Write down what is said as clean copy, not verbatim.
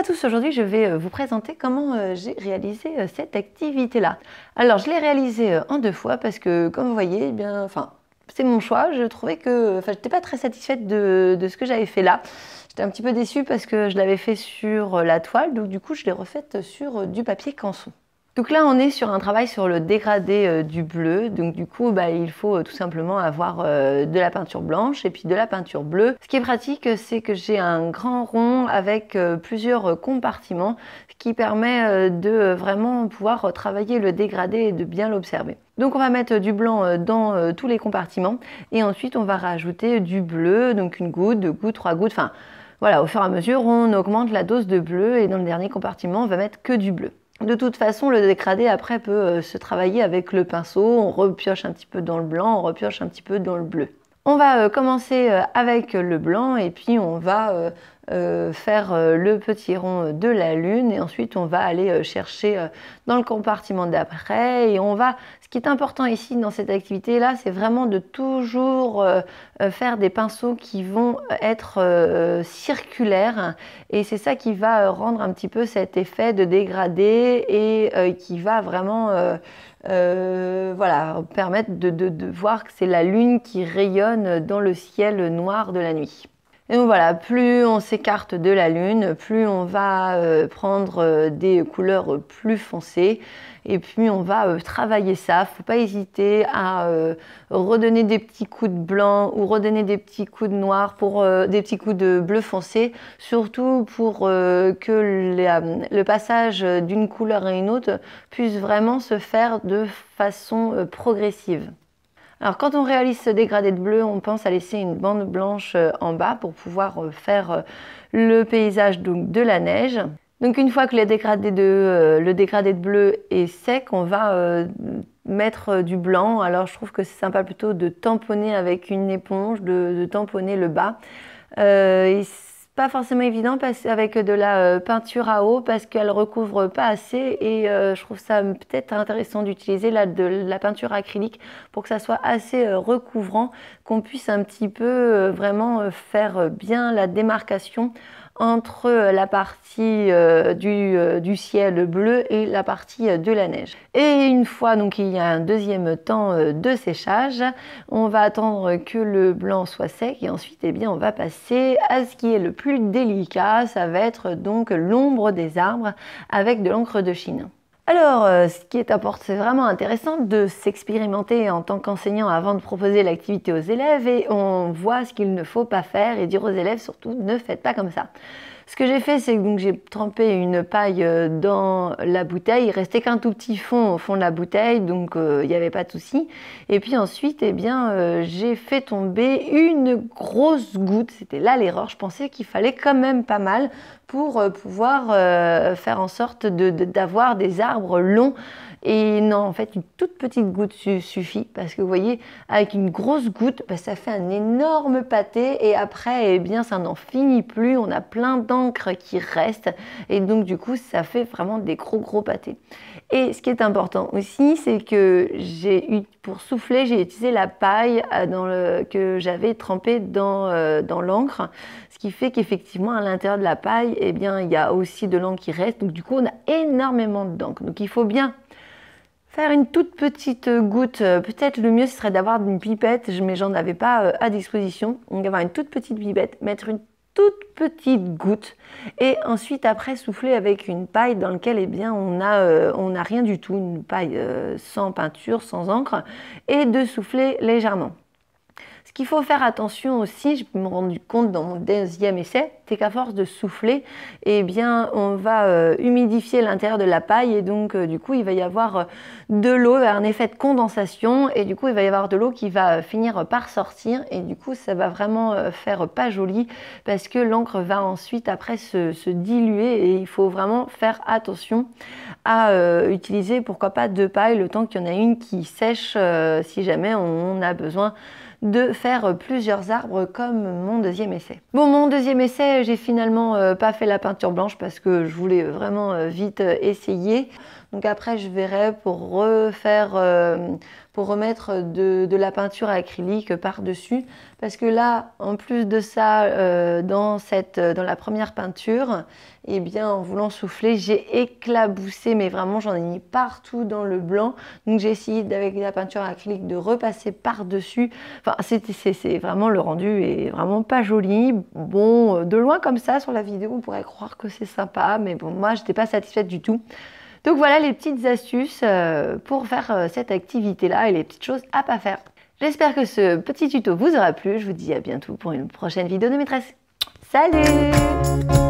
tous, aujourd'hui je vais vous présenter comment j'ai réalisé cette activité-là. Alors je l'ai réalisée en 2 fois parce que comme vous voyez, eh bien, c'est mon choix. Je trouvais que, j'étais pas très satisfaite de ce que j'avais fait là. J'étais un petit peu déçue parce que je l'avais fait sur la toile, donc du coup je l'ai refaite sur du papier canson. Donc là, on est sur un travail sur le dégradé du bleu. Donc du coup, il faut tout simplement avoir de la peinture blanche et puis de la peinture bleue. Ce qui est pratique, c'est que j'ai un grand rond avec plusieurs compartiments, ce qui permet de vraiment pouvoir travailler le dégradé et de bien l'observer. Donc on va mettre du blanc dans tous les compartiments et ensuite on va rajouter du bleu, donc 1 goutte, 2 gouttes, 3 gouttes, voilà, au fur et à mesure, on augmente la dose de bleu et dans le dernier compartiment, on va mettre que du bleu. De toute façon, le dégradé après peut se travailler avec le pinceau, on repioche un petit peu dans le blanc, on repioche un petit peu dans le bleu. On va commencer avec le blanc et puis on va faire le petit rond de la lune et ensuite on va aller chercher dans le compartiment d'après et on va, ce qui est important ici dans cette activité là, c'est vraiment de toujours faire des pinceaux qui vont être circulaires et c'est ça qui va rendre un petit peu cet effet de dégradé et qui va vraiment voilà, permettre de voir que c'est la lune qui rayonne dans le ciel noir de la nuit. Et donc voilà, plus on s'écarte de la lune, plus on va prendre des couleurs plus foncées et puis on va travailler ça. Faut pas hésiter à redonner des petits coups de blanc ou redonner des petits coups de noir pour des petits coups de bleu foncé, surtout pour que le passage d'une couleur à une autre puisse vraiment se faire de façon progressive. Alors quand on réalise ce dégradé de bleu, on pense à laisser une bande blanche en bas pour pouvoir faire le paysage donc, de la neige. Donc une fois que le dégradé de bleu est sec, on va mettre du blanc. Alors je trouve que c'est sympa plutôt de tamponner avec une éponge, de tamponner le bas. Pas forcément évident avec de la peinture à eau parce qu'elle recouvre pas assez et je trouve ça peut-être intéressant d'utiliser de la peinture acrylique pour que ça soit assez recouvrant, qu'on puisse un petit peu vraiment faire bien la démarcation entre la partie du ciel bleu et la partie de la neige. Et une fois donc il y a un deuxième temps de séchage, on va attendre que le blanc soit sec et ensuite on va passer à ce qui est le plus délicat, ça va être donc l'ombre des arbres avec de l'encre de Chine. Alors, ce qui est important, c'est vraiment intéressant de s'expérimenter en tant qu'enseignant avant de proposer l'activité aux élèves et on voit ce qu'il ne faut pas faire et dire aux élèves surtout ne faites pas comme ça. Ce que j'ai fait, c'est que j'ai trempé une paille dans la bouteille. Il restait qu'un tout petit fond au fond de la bouteille, donc il n'y avait pas de souci. Et puis ensuite, j'ai fait tomber une grosse goutte. C'était là l'erreur. Je pensais qu'il fallait quand même pas mal pour pouvoir faire en sorte d'avoir des arbres longs. Et non, en fait, une toute petite goutte suffit parce que vous voyez, avec une grosse goutte, ça fait un énorme pâté et après, ça n'en finit plus. On a plein d'encre qui reste et donc du coup, ça fait vraiment des gros pâtés. Et ce qui est important aussi, c'est que pour souffler, j'ai utilisé la paille que j'avais trempée dans l'encre, ce qui fait qu'effectivement, à l'intérieur de la paille, il y a aussi de l'encre qui reste. Donc du coup, on a énormément d'encre. Donc il faut bien faire une toute petite goutte, peut-être le mieux ce serait d'avoir une pipette, mais j'en avais pas à disposition. Donc avoir une toute petite pipette, mettre une toute petite goutte et ensuite après souffler avec une paille dans laquelle on n'a rien du tout, une paille sans peinture, sans encre et de souffler légèrement. Ce qu'il faut faire attention aussi, je me suis rendu compte dans mon deuxième essai, c'est qu'à force de souffler, on va humidifier l'intérieur de la paille et donc du coup il va y avoir de l'eau, un effet de condensation et du coup il va y avoir de l'eau qui va finir par sortir et du coup ça va vraiment faire pas joli parce que l'encre va ensuite après se diluer et il faut vraiment faire attention à utiliser pourquoi pas 2 pailles le temps qu'il y en a une qui sèche si jamais on a besoin de faire plusieurs arbres comme mon deuxième essai. Bon, mon deuxième essai, j'ai finalement pas fait la peinture blanche parce que je voulais vraiment vite essayer. Donc après, je verrai pour refaire, pour remettre de la peinture acrylique par-dessus. Parce que là, en plus de ça, dans la première peinture, eh bien, en voulant souffler, j'ai éclaboussé, mais vraiment, j'en ai mis partout dans le blanc. Donc j'ai essayé avec la peinture acrylique de repasser par-dessus. Enfin, c'est vraiment, le rendu est vraiment pas joli. Bon, de loin comme ça, sur la vidéo, on pourrait croire que c'est sympa, mais bon, moi, je n'étais pas satisfaite du tout. Donc voilà les petites astuces pour faire cette activité-là et les petites choses à pas faire. J'espère que ce petit tuto vous aura plu. Je vous dis à bientôt pour une prochaine vidéo de maîtresse. Salut!